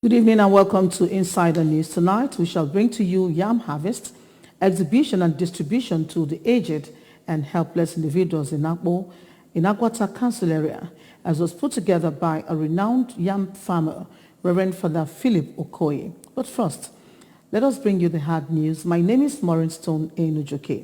Good evening and welcome to Insider News. Tonight we shall bring to you yam harvest, exhibition and distribution to the aged and helpless individuals in Agwata Council area, as was put together by a renowned yam farmer, Reverend Father Philip Okoye. But first, let us bring you the hard news. My name is Maureen Stone Enujoke.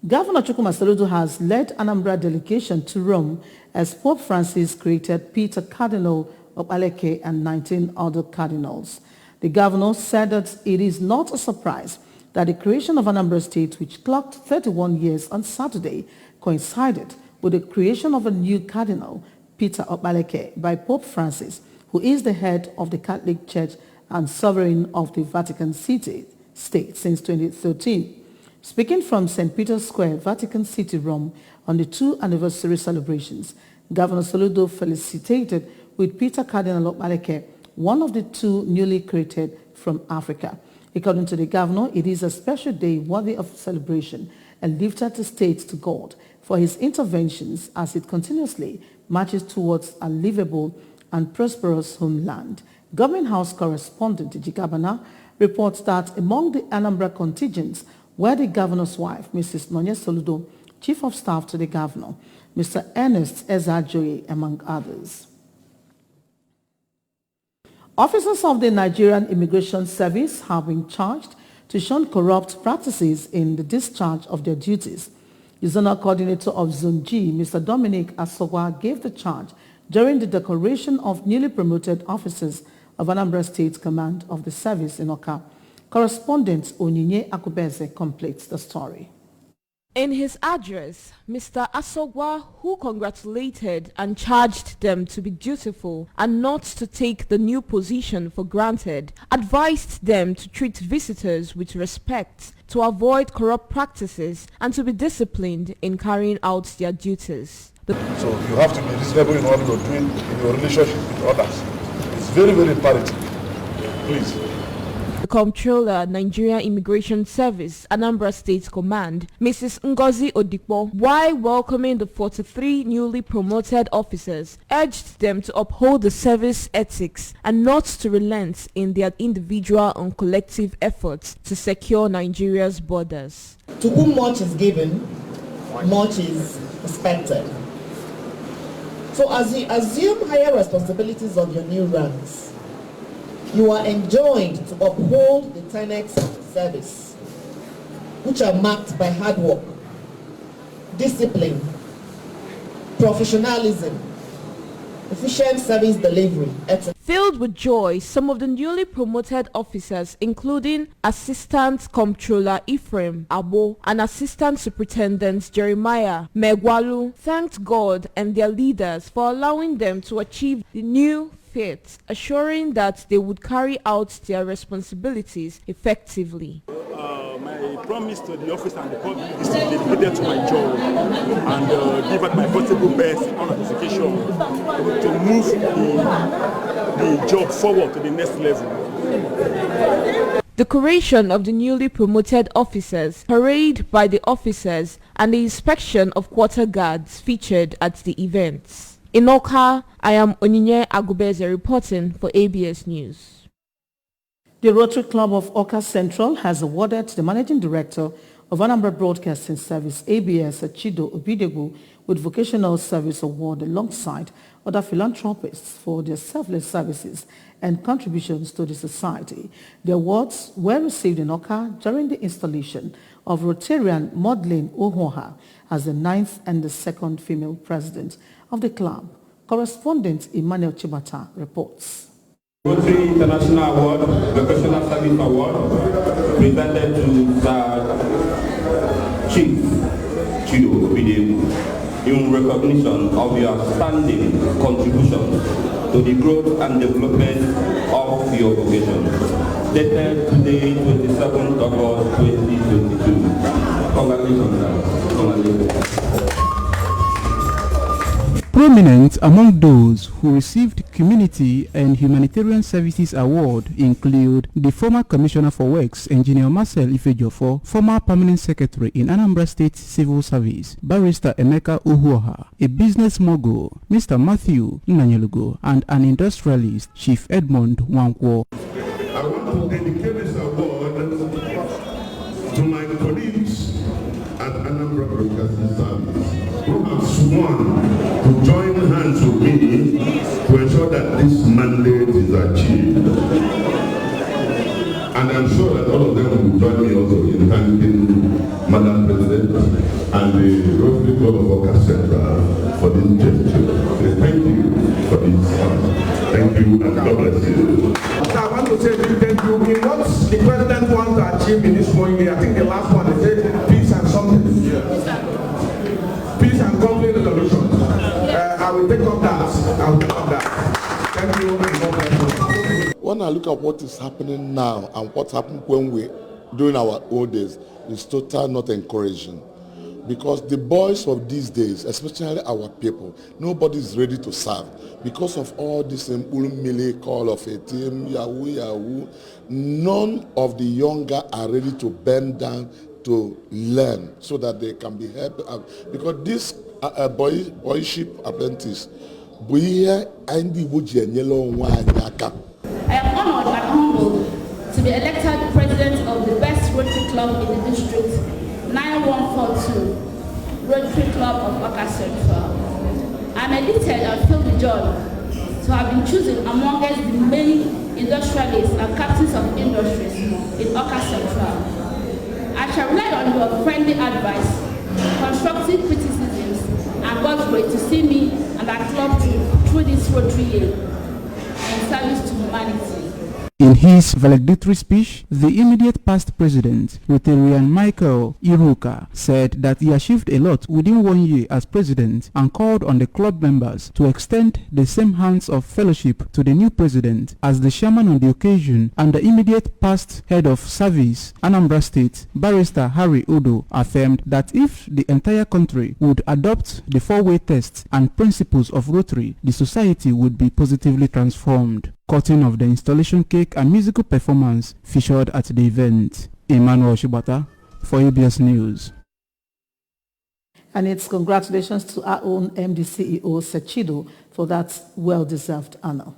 Governor Chukwuma Soludo has led Anambra delegation to Rome as Pope Francis created Peter Cardinal of Aleke and 19 other cardinals. The governor said that it is not a surprise that the creation of Anambra State, which clocked 31 years on Saturday, coincided with the creation of a new cardinal, Peter Opaleke, by Pope Francis, who is the head of the Catholic Church and sovereign of the Vatican City State since 2013. Speaking from St. Peter's Square, Vatican City, Rome, on the 2 anniversary celebrations, Governor Soludo felicitated with Peter Cardinal Opaleke, one of the 2 newly created from Africa. According to the governor, it is a special day worthy of celebration and lifted the state to God for his interventions as it continuously marches towards a livable and prosperous homeland. Government House correspondent Jigabana reports that among the Anambra contingents were the governor's wife, Mrs. Nonye Soludo, Chief of Staff to the governor, Mr. Ernest Ezajoye, among others. Officers of the Nigerian Immigration Service have been charged to shun corrupt practices in the discharge of their duties. The zonal coordinator of Zone G, Mr. Dominic Asogwa, gave the charge during the decoration of newly promoted officers of Anambra State Command of the Service in Oka. Correspondent Onyinye Akubeze completes the story. In his address, Mr. Asogwa, who congratulated and charged them to be dutiful and not to take the new position for granted, advised them to treat visitors with respect, to avoid corrupt practices, and to be disciplined in carrying out their duties. So you have to be reasonable in what you're doing in your relationship with others. It's very, very imperative. Please. The Comptroller, Nigerian Immigration Service, Anambra State Command, Mrs. Ngozi Odipo, while welcoming the 43 newly promoted officers, urged them to uphold the service ethics and not to relent in their individual and collective efforts to secure Nigeria's borders. To whom much is given, much is expected. So as you assume higher responsibilities of your new ranks, you are enjoined to uphold the tenets of the service, which are marked by hard work, discipline, professionalism, efficient service delivery, etc. Filled with joy, some of the newly promoted officers, including Assistant Comptroller Ephraim Abo and Assistant Superintendent Jeremiah Megwalu, thanked God and their leaders for allowing them to achieve the new feat, assuring that they would carry out their responsibilities effectively. My promise to the office and the public is to be dedicated to my job and give out my possible best on education to move the job forward to the next level. Decoration of the newly promoted officers, parade by the officers, and the inspection of quarter guards featured at the events. In Oka, I am Onyinye Agubeze reporting for ABS News. The Rotary Club of Oka Central has awarded the Managing Director of Anambra Broadcasting Service, ABS, Chido Obidegu, with Vocational Service Award alongside other philanthropists for their selfless services and contributions to the society. The awards were received in Oka during the installation of Rotarian Maudlin Ohoha as the 9th and the 2nd female president of the club. Correspondent Emmanuel Chibata reports. Rotary International Award, Vocational Service Award, presented to the Chief Chido Obidegu in recognition of your outstanding contribution to the growth and development of your vocation. Dated today, 27th August 2022. Congratulations. Prominent among those who received Community and Humanitarian Services Award include the former Commissioner for Works, Engineer Marcel Ifejofo, former Permanent Secretary in Anambra State Civil Service, Barrister Emeka Uhuoha, a business mogul, Mr. Matthew Nanyolugo, and an industrialist, Chief Edmond Wankwo. I want to dedicate this award to my colleagues at Anambra Broadcasting Service who have sworn to join hands with me to ensure that this mandate is achieved. And I'm sure that all of them will join me also in thanking Madam President and the Rotary Club of Oka Central for this gesture. Thank you for this honor. Thank you and God bless you. So I want to say thank you. In what the President wants to achieve in this 1 year, I think the last one, they said peace and something. Peace and conflict resolution. I will take up that. Thank you and God bless you. When I look at what is happening now and what happened when we during our old days, it's totally not encouraging. Because the boys of these days, especially our people, nobody is ready to serve. Because of all this mili call of a team, yahoo, none of the younger are ready to bend down to learn so that they can be helped. Because this boyship apprentice, I am honored and humbled to be elected president of the best Rotary Club in the district, 9142, Rotary Club of Oka Central. I am elated and feel the joy to have been chosen amongst the many industrialists and captains of industries in Oka Central. I shall rely on your friendly advice, constructive criticisms, and God's grace to see me and our club through this Rotary year in service to humanity. In his valedictory speech, the immediate past president, Rotarian Michael Iruka, said that he achieved a lot within 1 year as president and called on the club members to extend the same hands of fellowship to the new president. As the chairman on the occasion and the immediate past head of service, Anambra State, Barrister Harry Odo, affirmed that if the entire country would adopt the four-way test and principles of Rotary, the society would be positively transformed. Cutting of the installation cake and musical performance featured at the event. Emmanuel Shibata for ABS News. And it's congratulations to our own MD CEO Sechido for that well-deserved honor.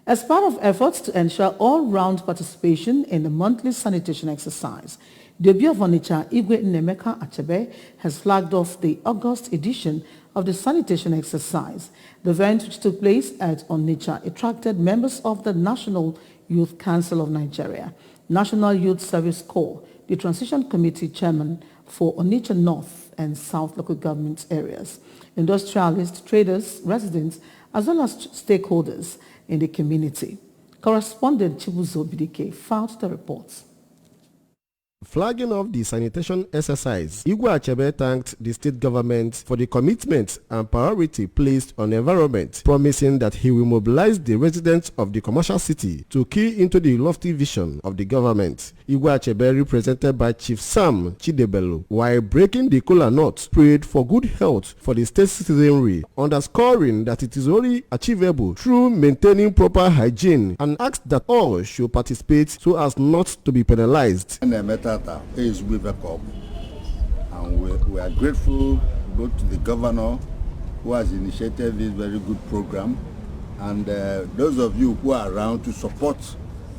As part of efforts to ensure all-round participation in the monthly sanitation exercise, the Obi of Onitsha Igwe Nnemeka Achebe has flagged off the August edition of the sanitation exercise. The event, which took place at Onitsha, attracted members of the National Youth Council of Nigeria, National Youth Service Corps, the Transition Committee Chairman for Onitsha North and South local government areas, industrialists, traders, residents, as well as stakeholders in the community. Correspondent Chibuzo Bidike filed the reports. Flagging off the sanitation exercise, Igwe Achebe thanked the state government for the commitment and priority placed on the environment, promising that he will mobilize the residents of the commercial city to key into the lofty vision of the government. Igwe Achebe, represented by Chief Sam Chidebelu, while breaking the kola nut, prayed for good health for the state citizenry, underscoring that it is only achievable through maintaining proper hygiene, and asked that all should participate so as not to be penalized. Is we back up, and we are grateful both to the governor who has initiated this very good program, and those of you who are around to support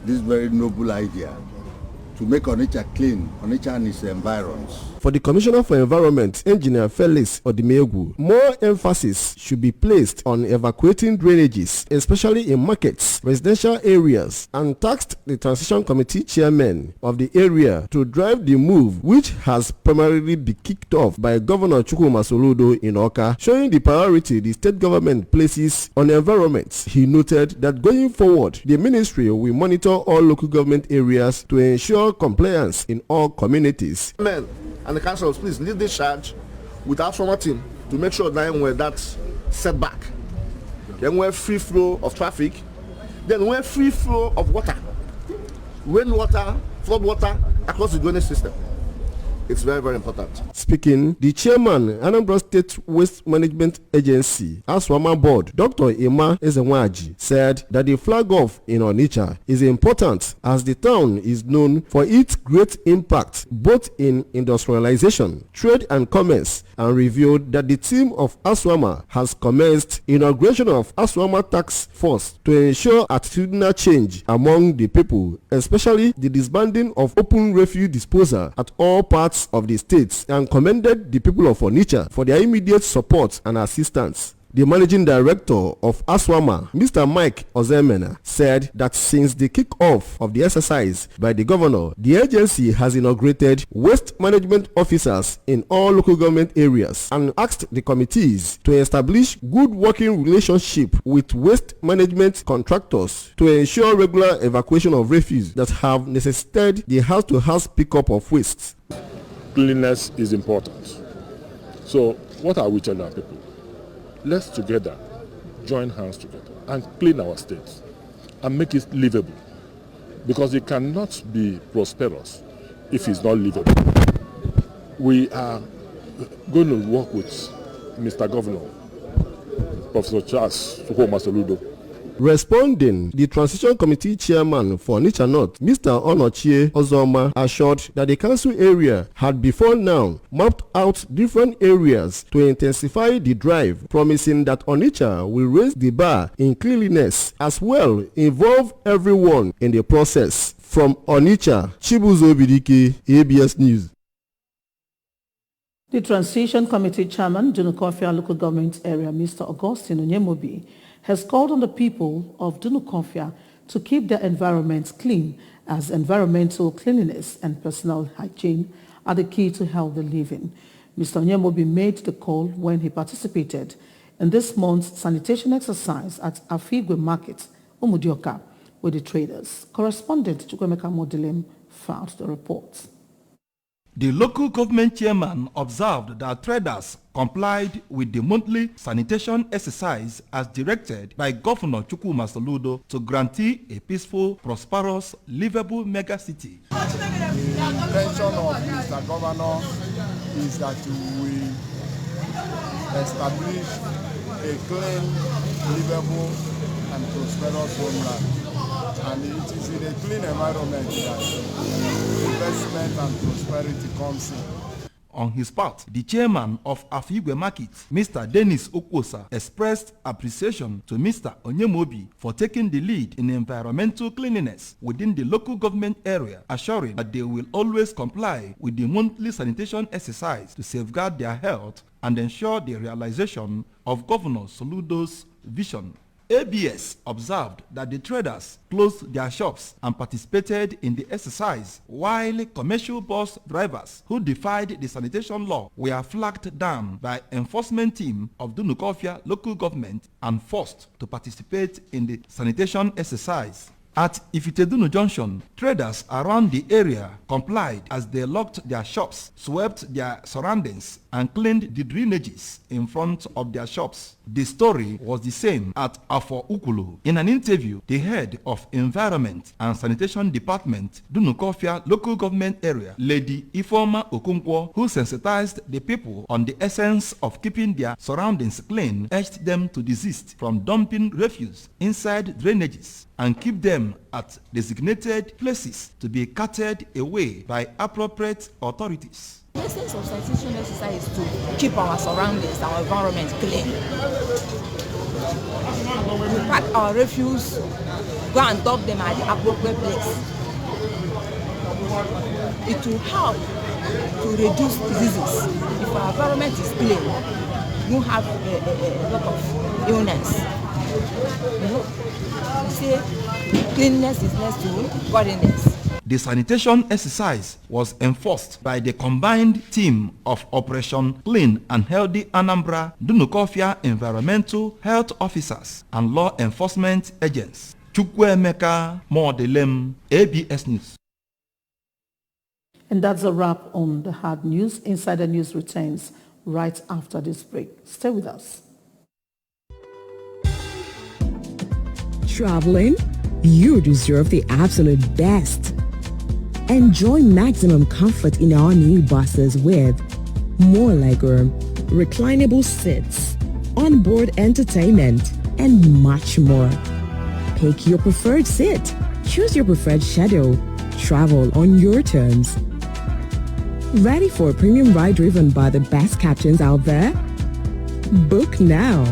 this very noble idea to make Onitsha clean, Onitsha and its environs. For the Commissioner for Environment, Engineer Felix Odimegu, more emphasis should be placed on evacuating drainages, especially in markets, residential areas, and tasked the Transition Committee Chairman of the area to drive the move, which has primarily been kicked off by Governor Chukwuma Soludo in Oka, showing the priority the state government places on environment. He noted that going forward, the ministry will monitor all local government areas to ensure compliance in all communities. And the councils, please lead this charge with our former team to make sure that when that's setback, then we're free flow of traffic, then we're free flow of water, rainwater, flood water across the drainage system. It's very, very important. Speaking, the chairman, Anambra State Waste Management Agency, Aswama Board, Dr. Emma Ezenwaji, said that the flag off in Onitsha is important as the town is known for its great impact both in industrialization, trade and commerce, and revealed that the team of Aswama has commenced inauguration of Aswama Task Force to ensure attitudinal change among the people, especially the disbanding of open refuse disposal at all parts of the states, and commended the people of Onitsha for their immediate support and assistance. The managing director of Aswama, Mr. Mike Ozemena, said that since the kick-off of the exercise by the governor, the agency has inaugurated waste management officers in all local government areas and asked the committees to establish good working relationship with waste management contractors to ensure regular evacuation of refuse that have necessitated the house-to-house pickup of waste. Cleanliness is important. So what are we telling our people? Let's together join hands together and clean our states and make it livable, because it cannot be prosperous if it's not livable. We are going to work with Mr. Governor, Professor Charles Masaludo. Responding, the Transition Committee Chairman for Onitsha North, Mr. Onochie Ozoma, assured that the council area had before now mapped out different areas to intensify the drive, promising that Onitsha will raise the bar in cleanliness as well involve everyone in the process. From Onitsha, Chibuzo Bidiki, ABS News. The Transition Committee Chairman, Dunukofia Local Government Area, Mr. Augustine Onyemobi, has called on the people of Dunukofia to keep their environments clean, as environmental cleanliness and personal hygiene are the key to healthy living. Mr. Onyemobi made the call when he participated in this month's sanitation exercise at Afigwe Market, Umudioka, with the traders. Correspondent Chukwemeka Modilem filed the report. The local government chairman observed that traders complied with the monthly sanitation exercise as directed by Governor Chukwuma Soludo to guarantee a peaceful, prosperous, livable mega city. The intention of Mr. Governor is that we establish a clean, livable, and prosperous homeland. And it is in a clean environment that investment and prosperity comes in. On his part, the chairman of Afigwe Market, Mr. Dennis Okwosa, expressed appreciation to Mr. Onyemobi for taking the lead in environmental cleanliness within the local government area, assuring that they will always comply with the monthly sanitation exercise to safeguard their health and ensure the realization of Governor Soludo's vision. ABS observed that the traders closed their shops and participated in the exercise, while commercial bus drivers who defied the sanitation law were flagged down by enforcement team of Dunukofia local government and forced to participate in the sanitation exercise. At Ifitedunu Junction, traders around the area complied as they locked their shops, swept their surroundings, and cleaned the drainages in front of their shops. The story was the same at Afo Ukulu. In an interview, the head of Environment and Sanitation Department, Dunukofia Local Government Area, Lady Ifeoma Okonkwo, who sensitized the people on the essence of keeping their surroundings clean, urged them to desist from dumping refuse inside drainages and keep them at designated places to be carted away by appropriate authorities. The essence of sanitation exercise is to keep our surroundings, our environment clean. We pack our refuse, go and dump them at the appropriate place. It will help to reduce diseases. If our environment is clean, we won't have a lot of illness. You say cleanliness is next to godliness. The sanitation exercise was enforced by the combined team of Operation Clean and Healthy Anambra, Dunukofia Environmental Health Officers, and law enforcement agents. Chukwemeka Modelem, ABS News. And that's a wrap on the hard news. Insider News returns right after this break. Stay with us. Traveling? You deserve the absolute best. Enjoy maximum comfort in our new buses with more legroom, reclinable seats, onboard entertainment, and much more. Pick your preferred seat. Choose your preferred schedule. Travel on your terms. Ready for a premium ride driven by the best captains out there? Book now.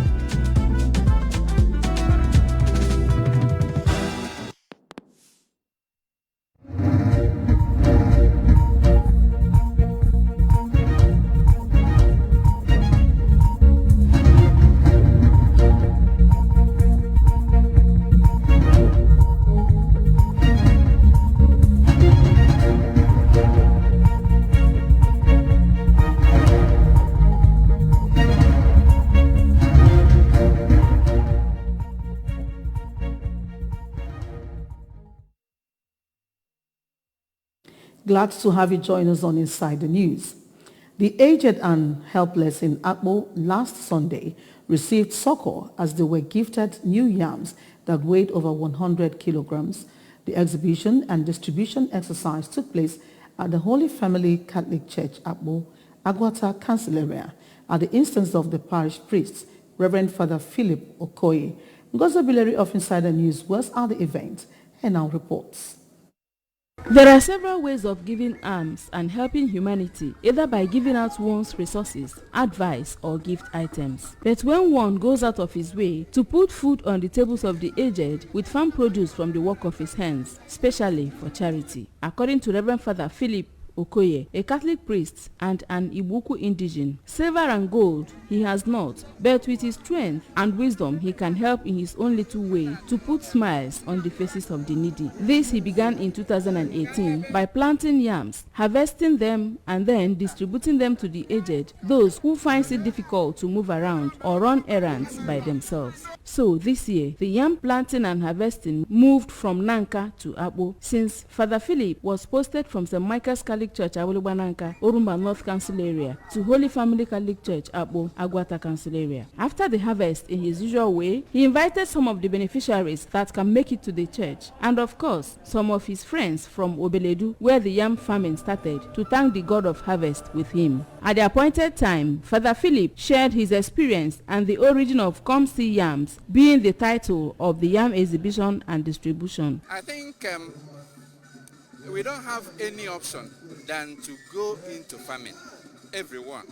Glad to have you join us on Inside the News. The aged and helpless in Akpo last Sunday received succor as they were gifted new yams that weighed over 100 kilograms. The exhibition and distribution exercise took place at the Holy Family Catholic Church, Akpo, Agwata Council area, at the instance of the parish priest, Reverend Father Philip Okoye. Ngozi Billeri of Inside the News was at the event and now reports. There are several ways of giving alms and helping humanity, either by giving out one's resources, advice, or gift items. But when one goes out of his way to put food on the tables of the aged with farm produce from the work of his hands, especially for charity, according to Reverend Father Philip Okoye, a Catholic priest and an Ibuku indigene, silver and gold he has not, but with his strength and wisdom he can help in his own little way to put smiles on the faces of the needy. This he began in 2018 by planting yams, harvesting them and then distributing them to the aged, those who finds it difficult to move around or run errands by themselves. So this year, the yam planting and harvesting moved from Nanka to Akpo, since Father Philip was posted from St. Michael's Catholic Church, Awoluba Nanka, Orumba North Council area, to Holy Family Catholic Church, Akpo, Agwata Council area. After the harvest, in his usual way, he invited some of the beneficiaries that can make it to the church, and of course, some of his friends from Obeledu, where the yam farming started, to thank the God of harvest with him. At the appointed time, Father Philip shared his experience and the origin of Come See Yams, being the title of the yam exhibition and distribution. I think we don't have any option than to go into farming, everyone.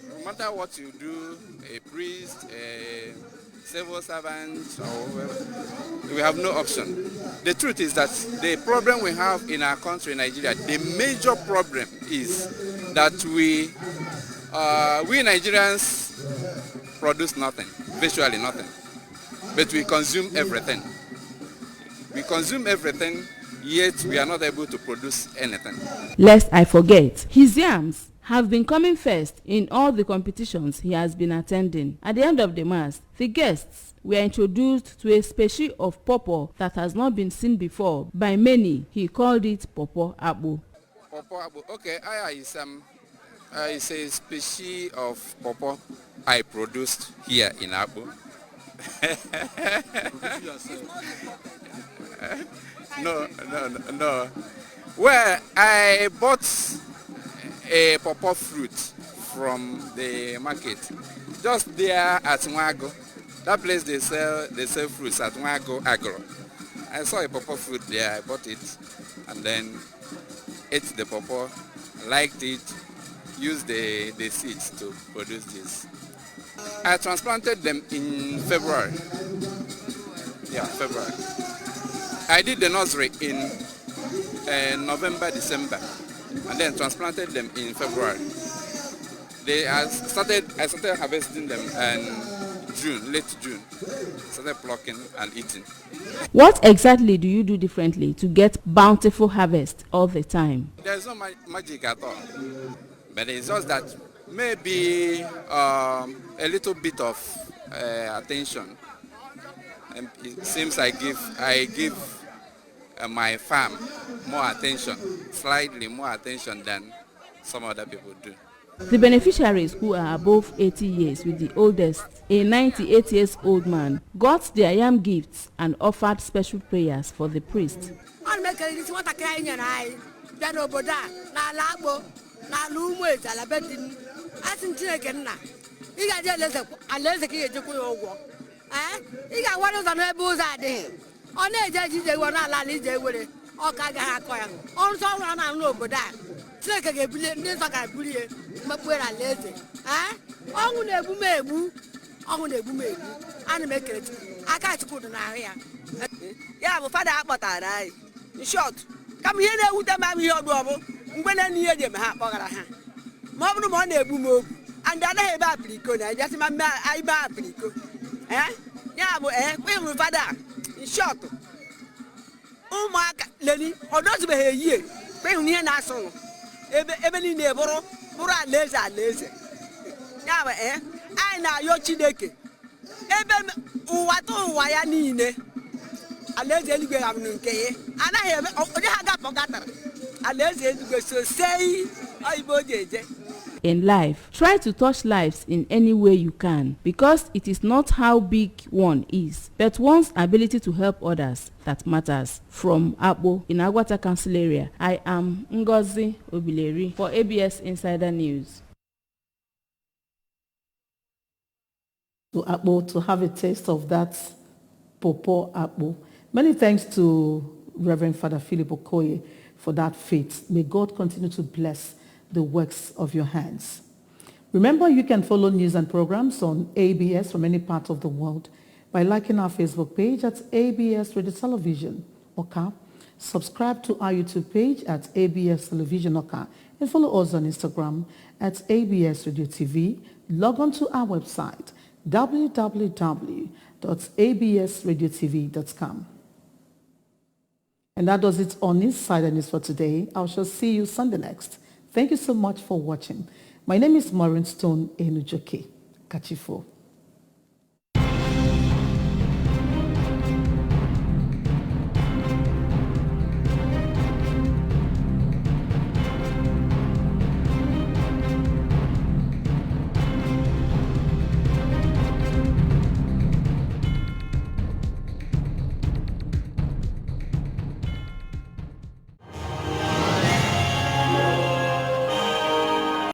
No matter what you do, a priest, a civil servant, or whoever, we have no option. The truth is that the problem we have in our country, Nigeria, the major problem is that we Nigerians produce nothing, virtually nothing, but we consume everything. We consume everything, yet we are not able to produce anything. Lest I forget, his yams have been coming first in all the competitions he has been attending. At the end of the mass, the guests were introduced to a species of pawpaw that has not been seen before by many. He called it pawpaw abo. Pawpaw abo. Okay, it's a species of pawpaw I produced here in Abo. No. Well, I bought a pawpaw fruit from the market, just there at Nwago. That place they sell fruits at Nwago Agro. I saw a pawpaw fruit there. I bought it and then ate the pawpaw, liked it, used the seeds to produce this. I transplanted them in February. Yeah, February. I did the nursery in November, December, and then transplanted them in February. I started harvesting them in June, late June. Started plucking and eating. What exactly do you do differently to get bountiful harvest all the time? There's no magic at all, but it's just that maybe a little bit of attention. And it seems I give my farm more attention, slightly more attention than some other people do. The beneficiaries, who are above 80 years, with the oldest, a 98-year-old man, got their yam gifts and offered special prayers for the priest. On make a what a kind and I, then Oboda, na Labo, na Lumo, Alabedin. I think again now. You got a key to go. Eh? You got one of the rebels out there. On the judges, they were not allowed to with it. Or Kagakoya. On some run and no, but that. Take a billion, this I brilliant, but where I lazy. Eh? On the Bumebu, on the Bumebu, and make it. I can't put an area. Yeah, but father, but I. In short, come here with the mammy or double. When I near them, half of her. Mom, money, boom, and then I have a just my I bablico. Eh? Yeah, but we father. In short, oh my lady, or not be a year. When near Nassau, even neighbor, Pura lazy. Now, I know your chideke. Even what why I need. Unless you go and I have forgotten. Unless you go so say, I body. In life, try to touch lives in any way you can, because it is not how big one is, but one's ability to help others that matters. From Abo in Agwata Council area, I am Ngozi Obileri for ABS Insider News. To Abo to have a taste of that Popo Abo. Many thanks to Reverend Father Philip Okoye for that faith. May God continue to bless the works of your hands. Remember, you can follow news and programs on ABS from any part of the world by liking our Facebook page at ABS Radio Television Oka. Subscribe to our YouTube page at ABS Television Oka and follow us on Instagram at ABS Radio TV. Log on to our website www.absradiotv.com. And that does it on Insider News for today. I shall see you Sunday next. Thank you so much for watching. My name is Maureen Stone Enujoke. Kachifo.